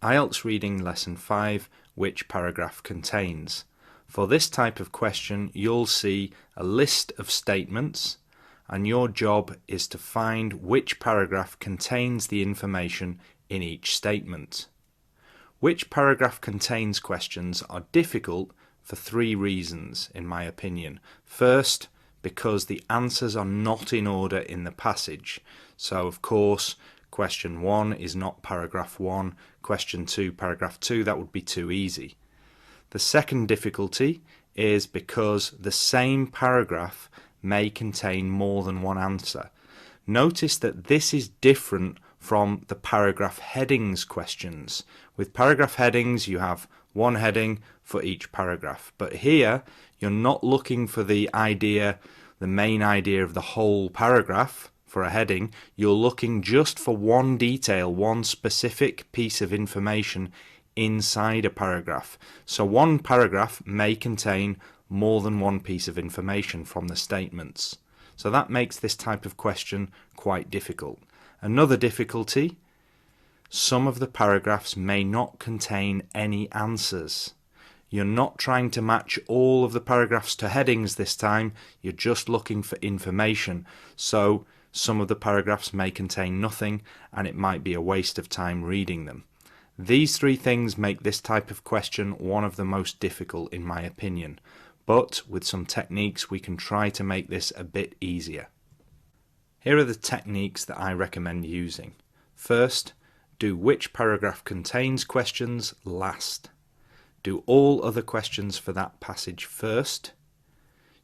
IELTS Reading Lesson 5, which paragraph contains. For this type of question, you'll see a list of statements, and your job is to find which paragraph contains the information in each statement. Which paragraph contains questions are difficult for 3 reasons, in my opinion. First, because the answers are not in order in the passage. So, of course, question 1 is not paragraph 1, question 2, paragraph 2, that would be too easy. The second difficulty is because the same paragraph may contain more than one answer. Notice that this is different from the paragraph headings questions. With paragraph headings, you have one heading for each paragraph. But here, you're not looking for the main idea of the whole paragraph for a heading. You're looking just for one detail, one specific piece of information inside a paragraph. So one paragraph may contain more than one piece of information from the statements. So that makes this type of question quite difficult. Another difficulty, some of the paragraphs may not contain any answers. You're not trying to match all of the paragraphs to headings this time, you're just looking for information. So some of the paragraphs may contain nothing and it might be a waste of time reading them. These 3 things make this type of question one of the most difficult in my opinion, but with some techniques we can try to make this a bit easier. Here are the techniques that I recommend using. First, do which paragraph contains questions last. Do all other questions for that passage first.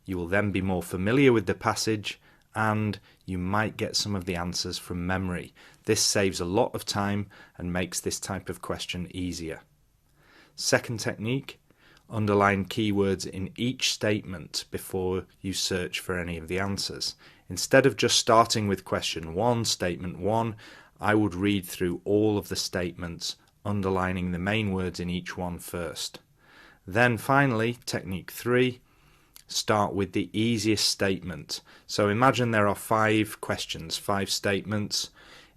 You will then be more familiar with the passage and you might get some of the answers from memory. This saves a lot of time and makes this type of question easier. Second technique, underline keywords in each statement before you search for any of the answers. Instead of just starting with question 1, statement 1, I would read through all of the statements, underlining the main words in each one first. Then finally, technique 3, start with the easiest statement. So imagine there are 5 questions, 5 statements.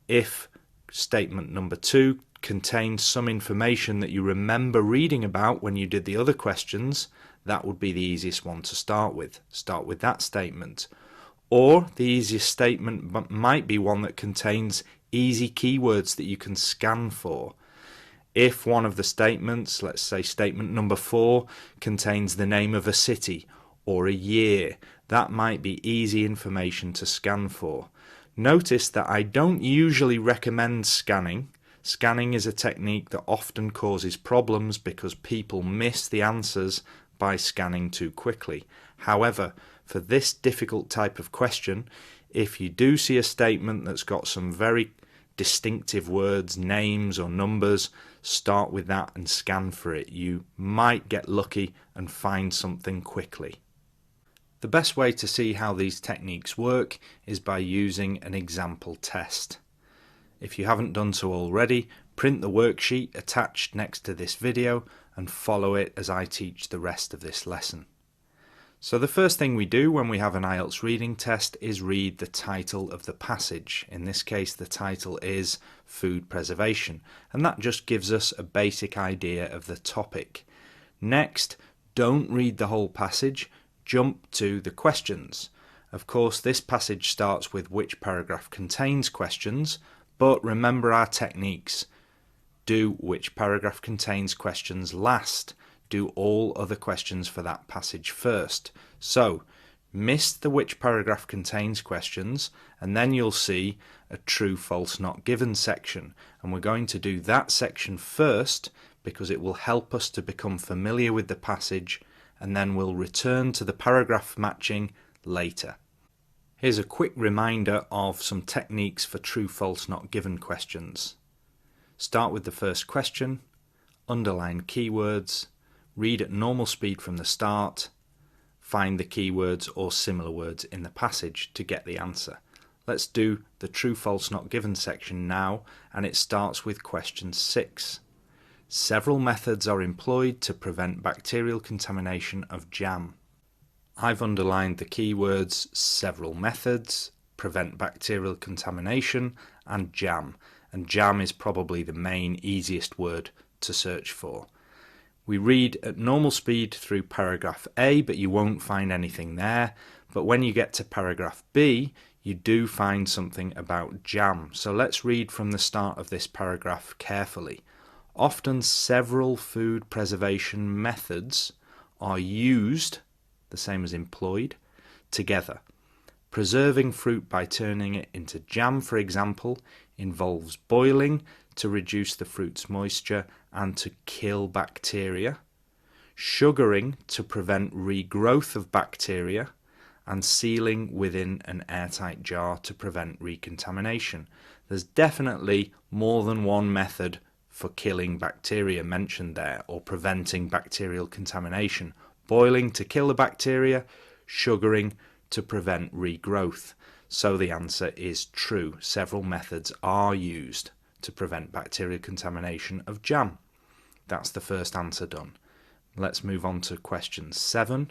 If statement number 2 contains some information that you remember reading about when you did the other questions, that would be the easiest one to start with. Start with that statement. Or the easiest statement might be one that contains easy keywords that you can scan for. If one of the statements, let's say statement number 4, contains the name of a city or a year, that might be easy information to scan for. Notice that I don't usually recommend scanning. Scanning is a technique that often causes problems because people miss the answers by scanning too quickly. However, for this difficult type of question, if you do see a statement that's got some very distinctive words, names or numbers, start with that and scan for it. You might get lucky and find something quickly. The best way to see how these techniques work is by using an example test. If you haven't done so already, print the worksheet attached next to this video and follow it as I teach the rest of this lesson. So the first thing we do when we have an IELTS reading test is read the title of the passage. In this case the title is Food Preservation, and that just gives us a basic idea of the topic. Next, don't read the whole passage, jump to the questions. Of course this passage starts with which paragraph contains questions, but remember our techniques. Do which paragraph contains questions last. Do all other questions for that passage first. So, miss the which paragraph contains questions, and then you'll see a true, false, not given section. And we're going to do that section first because it will help us to become familiar with the passage, and then we'll return to the paragraph matching later. Here's a quick reminder of some techniques for true, false, not given questions. Start with the first question, underline keywords, read at normal speed from the start, find the keywords or similar words in the passage to get the answer. Let's do the true, false, not given section now, and it starts with question 6. Several methods are employed to prevent bacterial contamination of jam. I've underlined the keywords several methods, prevent bacterial contamination and jam, and jam is probably the main easiest word to search for. We read at normal speed through paragraph A, but you won't find anything there. But when you get to paragraph B, you do find something about jam. So let's read from the start of this paragraph carefully. Often several food preservation methods are used, the same as employed, together. Preserving fruit by turning it into jam, for example, involves boiling to reduce the fruit's moisture and to kill bacteria, sugaring to prevent regrowth of bacteria, and sealing within an airtight jar to prevent recontamination. There's definitely more than one method for killing bacteria mentioned there, or preventing bacterial contamination. Boiling to kill the bacteria, sugaring to prevent regrowth. So the answer is true. Several methods are used to prevent bacterial contamination of jam. That's the first answer done. Let's move on to question 7.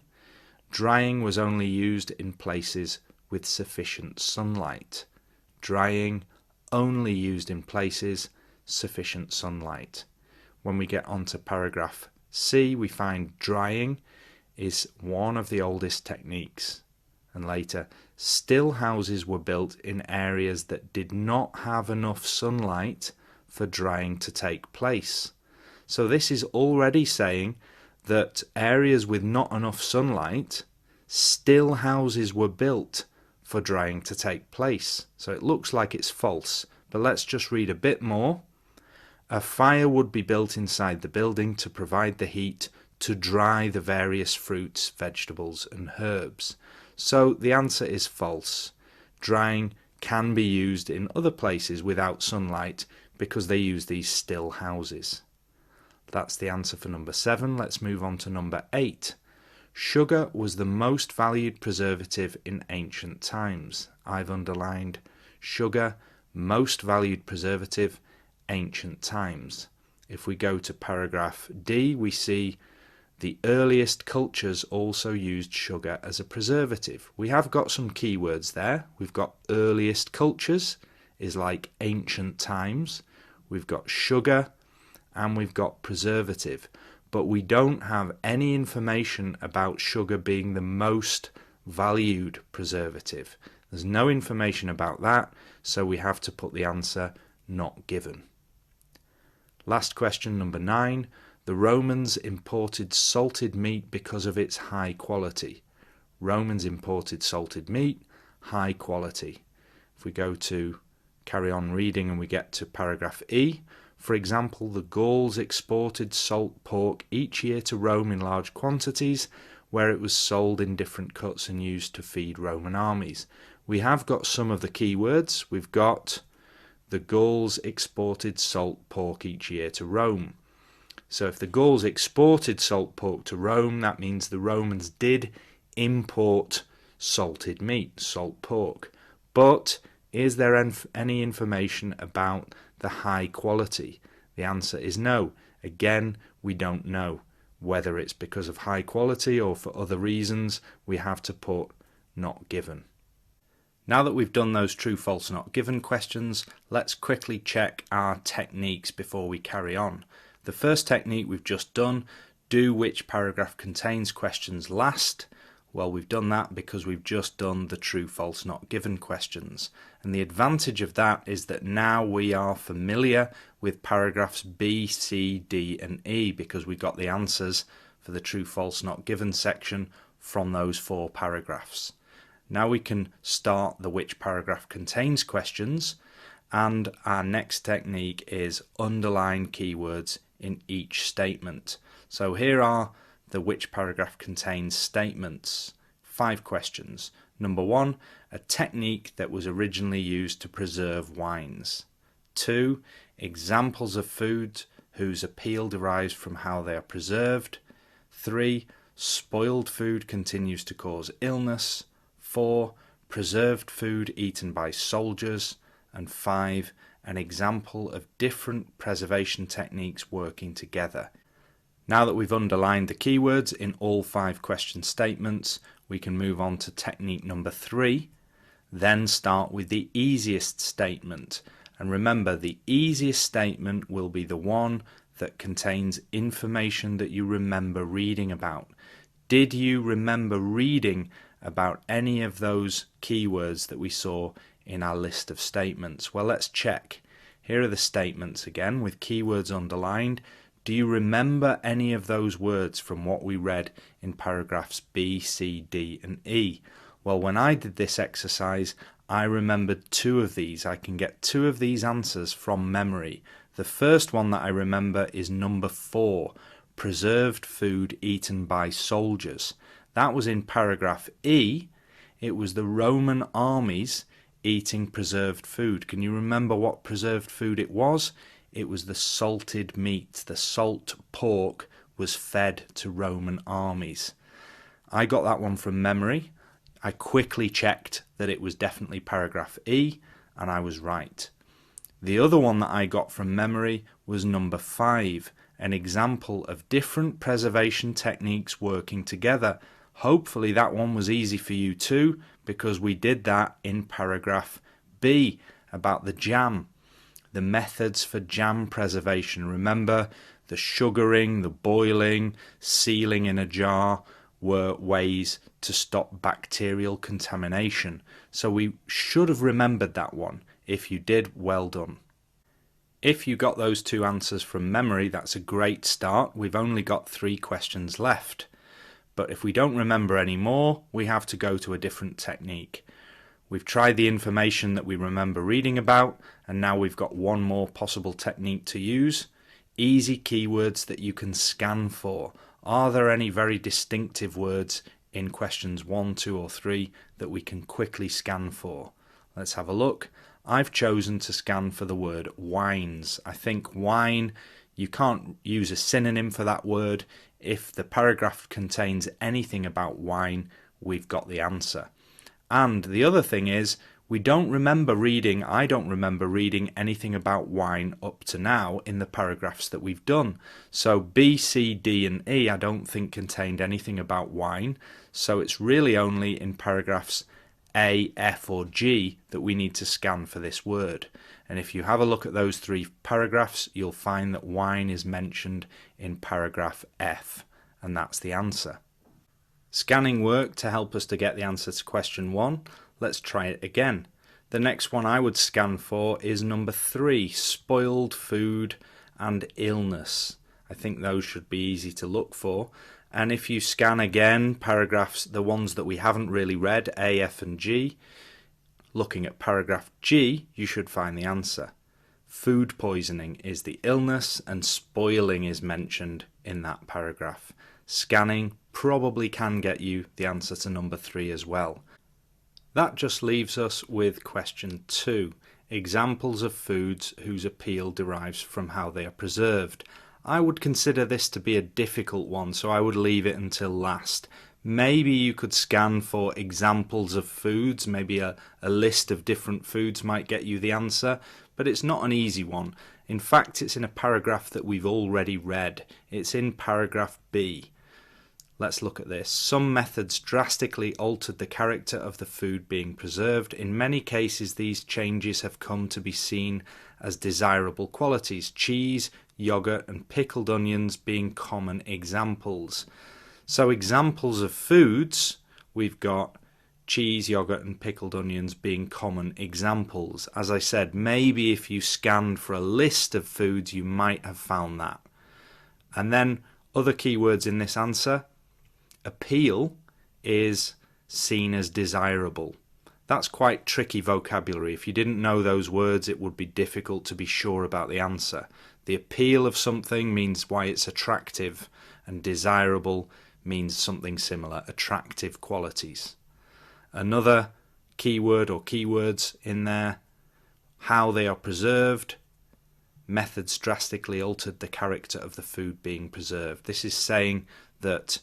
Drying was only used in places with sufficient sunlight. Drying only used in places sufficient sunlight. When we get on to paragraph C, we find drying is one of the oldest techniques. And later, still houses were built in areas that did not have enough sunlight for drying to take place. So this is already saying that areas with not enough sunlight, still houses were built for drying to take place. So it looks like it's false, but let's just read a bit more. A fire would be built inside the building to provide the heat to dry the various fruits, vegetables and herbs. So the answer is false. Drying can be used in other places without sunlight because they use these still houses. That's the answer for number 7. Let's move on to number 8. Sugar was the most valued preservative in ancient times. I've underlined sugar, most valued preservative, ancient times. If we go to paragraph D, we see the earliest cultures also used sugar as a preservative. We have got some keywords there. We've got earliest cultures is like ancient times. We've got sugar and we've got preservative. But we don't have any information about sugar being the most valued preservative. There's no information about that, so we have to put the answer not given. Last question, number 9. The Romans imported salted meat because of its high quality. Romans imported salted meat, high quality. If we go to carry on reading and we get to paragraph E, for example, the Gauls exported salt pork each year to Rome in large quantities, where it was sold in different cuts and used to feed Roman armies. We have got some of the keywords. We've got the Gauls exported salt pork each year to Rome. So if the Gauls exported salt pork to Rome, that means the Romans did import salted meat, salt pork. But is there any information about the high quality? The answer is no. Again, we don't know. Whether it's because of high quality or for other reasons, we have to put not given. Now that we've done those true, false, not given questions, let's quickly check our techniques before we carry on. The first technique we've just done, do which paragraph contains questions last. Well, we've done that because we've just done the true, false, not given questions. And the advantage of that is that now we are familiar with paragraphs B, C, D and E because we got the answers for the true, false, not given section from those 4 paragraphs. Now we can start the which paragraph contains questions, and our next technique is underline keywords in each statement. So here are the which paragraph contains statements. 5 questions. Number 1, a technique that was originally used to preserve wines. 2, examples of foods whose appeal derives from how they are preserved. 3, spoiled food continues to cause illness. 4, preserved food eaten by soldiers. And 5, an example of different preservation techniques working together. Now that we've underlined the keywords in all 5 question statements, we can move on to technique number 3, then start with the easiest statement. And remember, the easiest statement will be the one that contains information that you remember reading about. Did you remember reading about any of those keywords that we saw in our list of statements? Well, let's check. Here are the statements again with keywords underlined. Do you remember any of those words from what we read in paragraphs B, C, D and E? Well, when I did this exercise, I remembered 2 of these. I can get 2 of these answers from memory. The first one that I remember is number 4, preserved food eaten by soldiers. That was in paragraph E. It was the Roman armies eating preserved food. Can you remember what preserved food it was? It was the salted meat. The salt pork was fed to Roman armies. I got that one from memory. I quickly checked that it was definitely paragraph E, and I was right. The other one that I got from memory was number 5, an example of different preservation techniques working together. Hopefully that one was easy for you too, because we did that in paragraph B about the jam. The methods for jam preservation. Remember, the sugaring, the boiling, sealing in a jar were ways to stop bacterial contamination. So we should have remembered that one. If you did, well done. If you got those 2 answers from memory, that's a great start. We've only got 3 questions left. But if we don't remember any more, we have to go to a different technique. We've tried the information that we remember reading about, and now we've got one more possible technique to use. Easy keywords that you can scan for. Are there any very distinctive words in questions 1, 2 or 3 that we can quickly scan for? Let's have a look. I've chosen to scan for the word wines. I think wine, you can't use a synonym for that word. If the paragraph contains anything about wine, we've got the answer. And the other thing is, I don't remember reading anything about wine up to now in the paragraphs that we've done. So B, C, D and E I don't think contained anything about wine. So it's really only in paragraphs A, F or G that we need to scan for this word. And if you have a look at those 3 paragraphs, you'll find that wine is mentioned in paragraph F, and that's the answer. Scanning worked to help us to get the answer to question 1. Let's try it again. The next one I would scan for is number 3, spoiled food and illness. I think those should be easy to look for. And if you scan again paragraphs, the ones that we haven't really read, A, F and G, looking at paragraph G, you should find the answer. Food poisoning is the illness and spoiling is mentioned in that paragraph. Scanning probably can get you the answer to number 3 as well. That just leaves us with question 2, examples of foods whose appeal derives from how they are preserved. I would consider this to be a difficult one, so I would leave it until last. Maybe you could scan for examples of foods, maybe a list of different foods might get you the answer, but it's not an easy one. In fact, it's in a paragraph that we've already read. It's in paragraph B. Let's look at this. Some methods drastically altered the character of the food being preserved. In many cases, these changes have come to be seen as desirable qualities. Cheese, yogurt, and pickled onions being common examples. So examples of foods, we've got cheese, yogurt, and pickled onions being common examples. As I said, maybe if you scanned for a list of foods, you might have found that. And then other keywords in this answer. Appeal is seen as desirable. That's quite tricky vocabulary. If you didn't know those words, it would be difficult to be sure about the answer. The appeal of something means why it's attractive, and desirable means something similar, attractive qualities. Another keyword or keywords in there, how they are preserved. Methods drastically altered the character of the food being preserved. This is saying that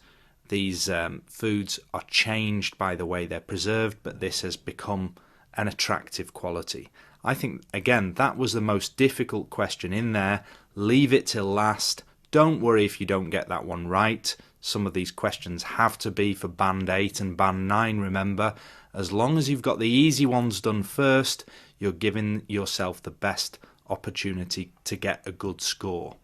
these foods are changed by the way they're preserved, but this has become an attractive quality. I think, again, that was the most difficult question in there. Leave it till last. Don't worry if you don't get that one right. Some of these questions have to be for Band 8 and Band 9, remember, As long as you've got the easy ones done first, you're giving yourself the best opportunity to get a good score.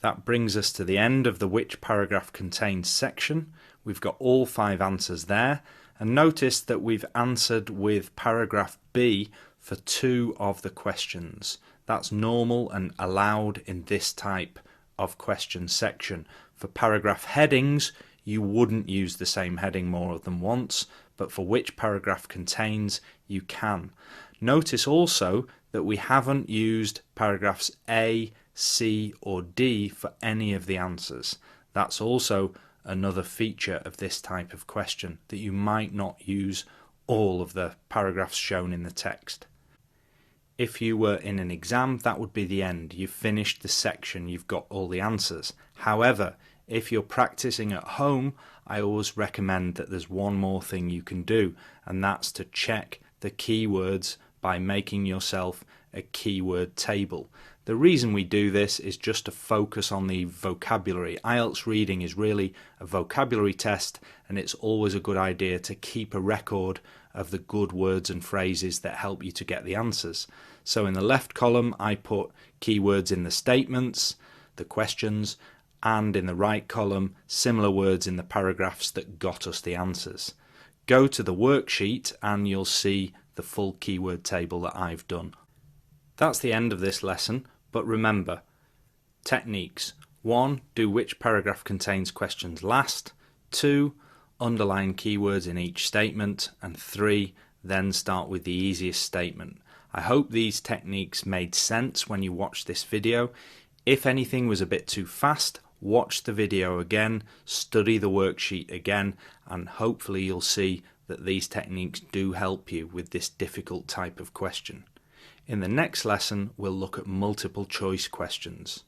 That brings us to the end of the which paragraph contains section. We've got all 5 answers there, and notice that we've answered with paragraph B for 2 of the questions. That's normal and allowed in this type of question section. For paragraph headings, you wouldn't use the same heading more than once, but for which paragraph contains, you can. Notice also that we haven't used paragraphs A, C or D for any of the answers. That's also another feature of this type of question, that you might not use all of the paragraphs shown in the text. If you were in an exam, that would be the end. You've finished the section, you've got all the answers. However, if you're practicing at home, I always recommend that there's one more thing you can do, and that's to check the keywords by making yourself a keyword table. The reason we do this is just to focus on the vocabulary. IELTS reading is really a vocabulary test, and it's always a good idea to keep a record of the good words and phrases that help you to get the answers. So in the left column I put keywords in the statements, the questions, and in the right column similar words in the paragraphs that got us the answers. Go to the worksheet and you'll see the full keyword table that I've done. That's the end of this lesson, but remember, techniques. 1. Do which paragraph contains questions last. 2. Underline keywords in each statement. And 3. Then start with the easiest statement. I hope these techniques made sense when you watched this video. If anything was a bit too fast, watch the video again, study the worksheet again, and hopefully you'll see that these techniques do help you with this difficult type of question. In the next lesson, we'll look at multiple choice questions.